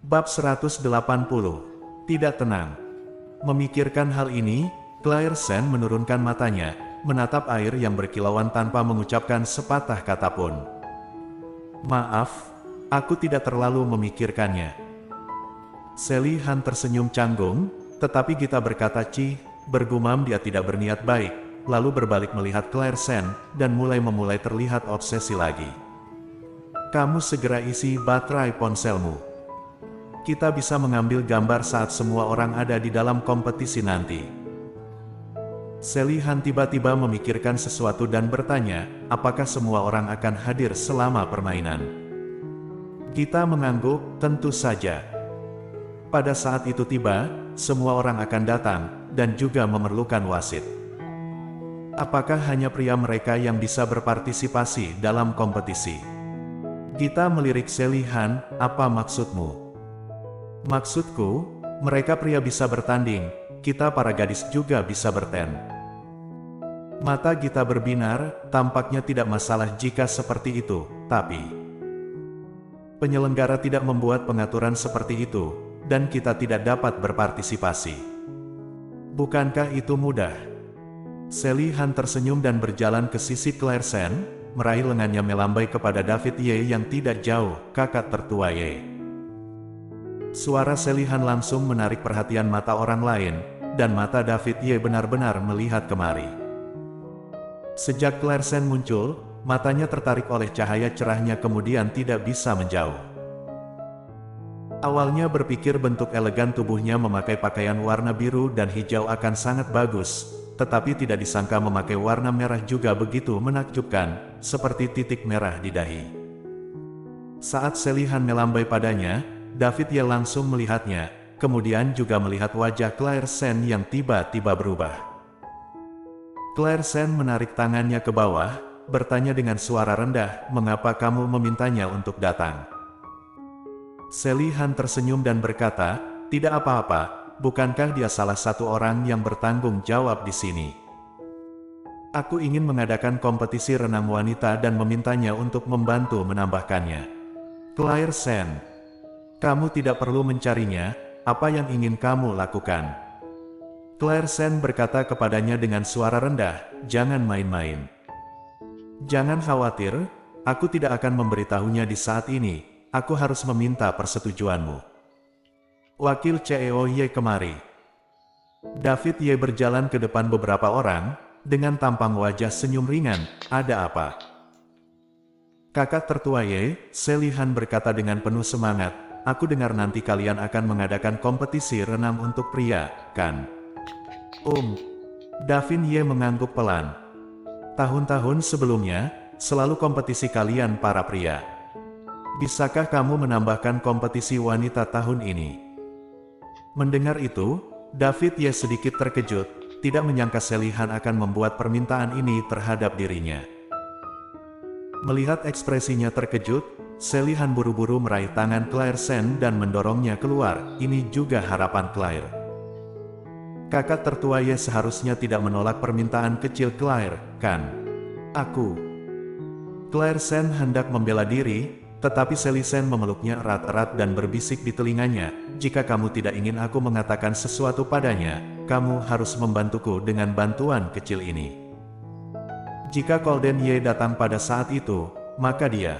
Bab 180. Tidak tenang. Memikirkan hal ini, Claire Sen menurunkan matanya, menatap air yang berkilauan tanpa mengucapkan sepatah kata pun. Maaf, aku tidak terlalu memikirkannya. Sally Han tersenyum canggung, tetapi Gita berkata cih, bergumam dia tidak berniat baik, lalu berbalik melihat Claire Sen, dan mulai terlihat obsesi lagi. Kamu segera isi baterai ponselmu. Kita bisa mengambil gambar saat semua orang ada di dalam kompetisi nanti. Sally Han tiba-tiba memikirkan sesuatu dan bertanya, apakah semua orang akan hadir selama permainan? Kita mengangguk, tentu saja. Pada saat itu tiba, semua orang akan datang, dan juga memerlukan wasit. Apakah hanya pria mereka yang bisa berpartisipasi dalam kompetisi? Kita melirik Sally Han, apa maksudmu? Maksudku, mereka pria bisa bertanding, kita para gadis juga bisa berten. Mata Gita berbinar, tampaknya tidak masalah jika seperti itu, tapi penyelenggara tidak membuat pengaturan seperti itu, dan kita tidak dapat berpartisipasi. Bukankah itu mudah? Sally Han tersenyum dan berjalan ke sisi Claire Sen, meraih lengannya melambai kepada David Ye yang tidak jauh, kakak tertua Ye. Suara Sally Han langsung menarik perhatian mata orang lain, dan mata David Ye benar-benar melihat kemari. Sejak Claire Sen muncul, matanya tertarik oleh cahaya cerahnya kemudian tidak bisa menjauh. Awalnya berpikir bentuk elegan tubuhnya memakai pakaian warna biru dan hijau akan sangat bagus, tetapi tidak disangka memakai warna merah juga begitu menakjubkan, seperti titik merah di dahi. Saat Sally Han melambai padanya, David Ye langsung melihatnya, kemudian juga melihat wajah Claire Sen yang tiba-tiba berubah. Claire Sen menarik tangannya ke bawah, bertanya dengan suara rendah, mengapa kamu memintanya untuk datang? Sally Han tersenyum dan berkata, tidak apa-apa, bukankah dia salah satu orang yang bertanggung jawab di sini? Aku ingin mengadakan kompetisi renang wanita dan memintanya untuk membantu menambahkannya. Claire Sen, kamu tidak perlu mencarinya, apa yang ingin kamu lakukan? Claire Sen berkata kepadanya dengan suara rendah, jangan main-main. Jangan khawatir, aku tidak akan memberitahunya di saat ini, aku harus meminta persetujuanmu. Wakil CEO Ye kemari. David Ye berjalan ke depan beberapa orang, dengan tampang wajah senyum ringan, ada apa? Kakak tertua Ye, Sally Han berkata dengan penuh semangat, aku dengar nanti kalian akan mengadakan kompetisi renang untuk pria, kan? David Ye mengangguk pelan. Tahun-tahun sebelumnya, selalu kompetisi kalian para pria. Bisakah kamu menambahkan kompetisi wanita tahun ini? Mendengar itu, David Ye sedikit terkejut, tidak menyangka Sally Han akan membuat permintaan ini terhadap dirinya. Melihat ekspresinya terkejut, Sally Han buru-buru meraih tangan Claire Sen dan mendorongnya keluar, ini juga harapan Claire. Kakak tertua Ye seharusnya tidak menolak permintaan kecil Claire, kan? Claire Sen hendak membela diri, tetapi Sally Sen memeluknya erat-erat dan berbisik di telinganya, jika kamu tidak ingin aku mengatakan sesuatu padanya, kamu harus membantuku dengan bantuan kecil ini. Jika Golden Ye datang pada saat itu, maka dia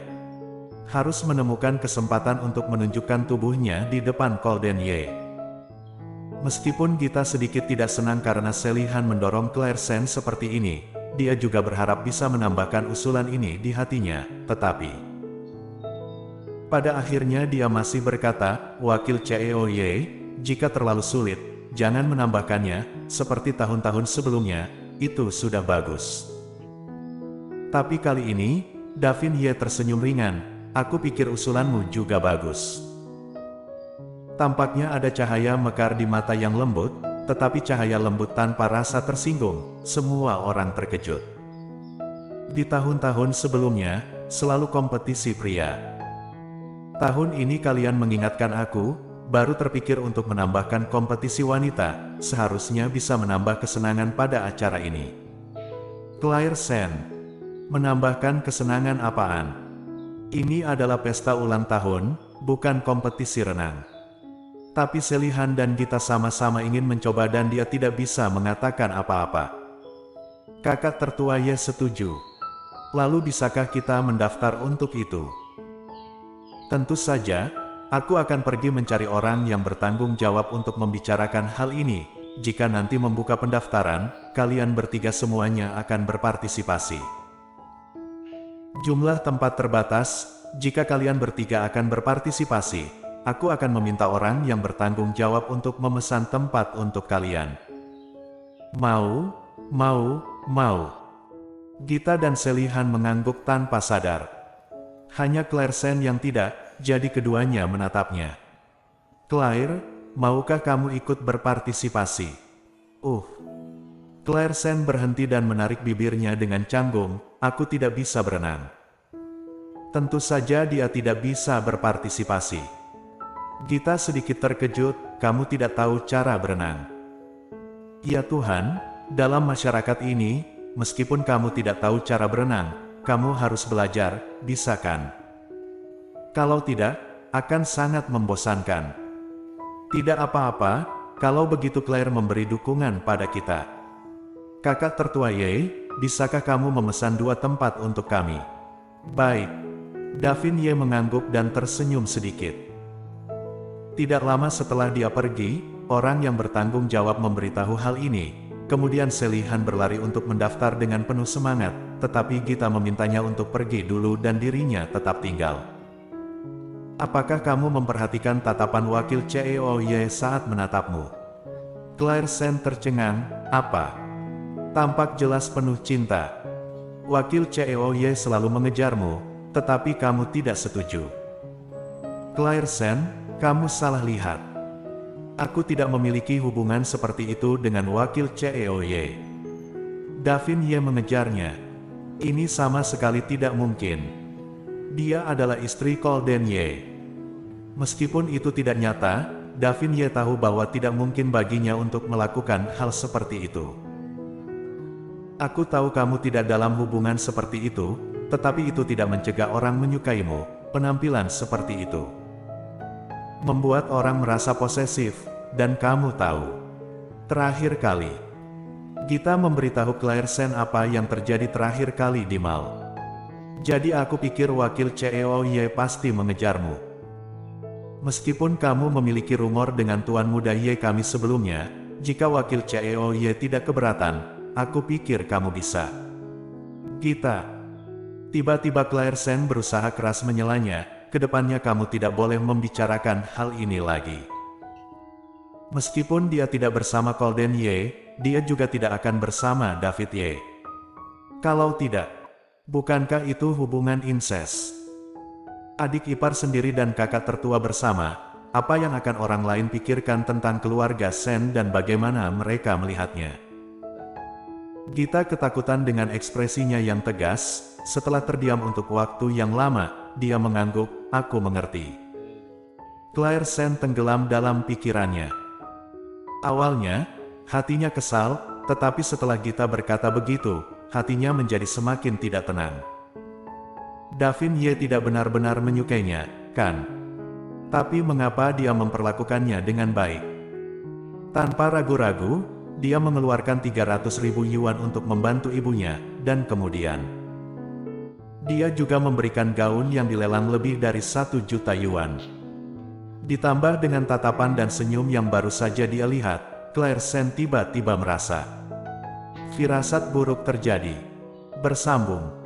harus menemukan kesempatan untuk menunjukkan tubuhnya di depan Golden Ye. Meskipun Gita sedikit tidak senang karena Sally Han mendorong Claire Sen seperti ini, dia juga berharap bisa menambahkan usulan ini di hatinya, tetapi pada akhirnya dia masih berkata, Wakil CEO Ye, jika terlalu sulit, jangan menambahkannya, seperti tahun-tahun sebelumnya, itu sudah bagus. Tapi kali ini, David Ye tersenyum ringan, aku pikir usulanmu juga bagus. Tampaknya ada cahaya mekar di mata yang lembut, tetapi cahaya lembut tanpa rasa tersinggung, semua orang terkejut. Di tahun-tahun sebelumnya, selalu kompetisi pria. Tahun ini kalian mengingatkan aku, baru terpikir untuk menambahkan kompetisi wanita, seharusnya bisa menambah kesenangan pada acara ini. Claire Sen, menambahkan kesenangan apaan? Ini adalah pesta ulang tahun, bukan kompetisi renang. Tapi Selihan dan Gita sama-sama ingin mencoba dan dia tidak bisa mengatakan apa-apa. Kakak tertua Ye setuju. Lalu bisakah kita mendaftar untuk itu? Tentu saja, aku akan pergi mencari orang yang bertanggung jawab untuk membicarakan hal ini. Jika nanti membuka pendaftaran, kalian bertiga semuanya akan berpartisipasi. Jumlah tempat terbatas, jika kalian bertiga akan berpartisipasi. Aku akan meminta orang yang bertanggung jawab untuk memesan tempat untuk kalian. Mau. Gita dan Selihan mengangguk tanpa sadar. Hanya Claire Sen yang tidak, jadi keduanya menatapnya. Claire, maukah kamu ikut berpartisipasi? Claire Sen berhenti dan menarik bibirnya dengan canggung, aku tidak bisa berenang. Tentu saja dia tidak bisa berpartisipasi. Gita sedikit terkejut, kamu tidak tahu cara berenang. Ya Tuhan, dalam masyarakat ini, meskipun kamu tidak tahu cara berenang, kamu harus belajar, bisa kan? Kalau tidak, akan sangat membosankan. Tidak apa-apa, kalau begitu Claire memberi dukungan pada kita. Kakak tertua Ye, bisakah kamu memesan 2 tempat untuk kami? Baik. Davin Ye mengangguk dan tersenyum sedikit. Tidak lama setelah dia pergi, orang yang bertanggung jawab memberitahu hal ini. Kemudian Selihan berlari untuk mendaftar dengan penuh semangat, tetapi Gita memintanya untuk pergi dulu dan dirinya tetap tinggal. Apakah kamu memperhatikan tatapan wakil CEO-Ye saat menatapmu? Claire Sen tercengang, apa? Tampak jelas penuh cinta. Wakil CEO-Ye selalu mengejarmu, tetapi kamu tidak setuju. Claire Sen, kamu salah lihat. Aku tidak memiliki hubungan seperti itu dengan wakil CEO-Ye. Davin Ye mengejarnya. Ini sama sekali tidak mungkin. Dia adalah istri Golden Ye. Meskipun itu tidak nyata, Davin Ye tahu bahwa tidak mungkin baginya untuk melakukan hal seperti itu. Aku tahu kamu tidak dalam hubungan seperti itu, tetapi itu tidak mencegah orang menyukaimu. Penampilan seperti itu membuat orang merasa posesif, dan kamu tahu. Terakhir kali, Gita memberitahu Claire Sen apa yang terjadi terakhir kali di mall. Jadi aku pikir wakil CEO-Ye pasti mengejarmu. Meskipun kamu memiliki rumor dengan Tuan Muda Ye kami sebelumnya, jika wakil CEO-Ye tidak keberatan, aku pikir kamu bisa. Gita. Tiba-tiba Claire Sen berusaha keras menyelanya, kedepannya kamu tidak boleh membicarakan hal ini lagi. Meskipun dia tidak bersama Golden Ye, dia juga tidak akan bersama David Ye. Kalau tidak, bukankah itu hubungan incest? Adik ipar sendiri dan kakak tertua bersama, apa yang akan orang lain pikirkan tentang keluarga Sen dan bagaimana mereka melihatnya? Gita ketakutan dengan ekspresinya yang tegas. Setelah terdiam untuk waktu yang lama, dia mengangguk, aku mengerti. Claire Sen tenggelam dalam pikirannya. Awalnya, hatinya kesal, tetapi setelah Gita berkata begitu, hatinya menjadi semakin tidak tenang. Davin Ye tidak benar-benar menyukainya, kan? Tapi mengapa dia memperlakukannya dengan baik? Tanpa ragu-ragu, dia mengeluarkan 300.000 yuan untuk membantu ibunya, dan kemudian dia juga memberikan gaun yang dilelang lebih dari 1 juta yuan. Ditambah dengan tatapan dan senyum yang baru saja dia lihat, Claire Sen tiba-tiba merasa firasat buruk terjadi. Bersambung.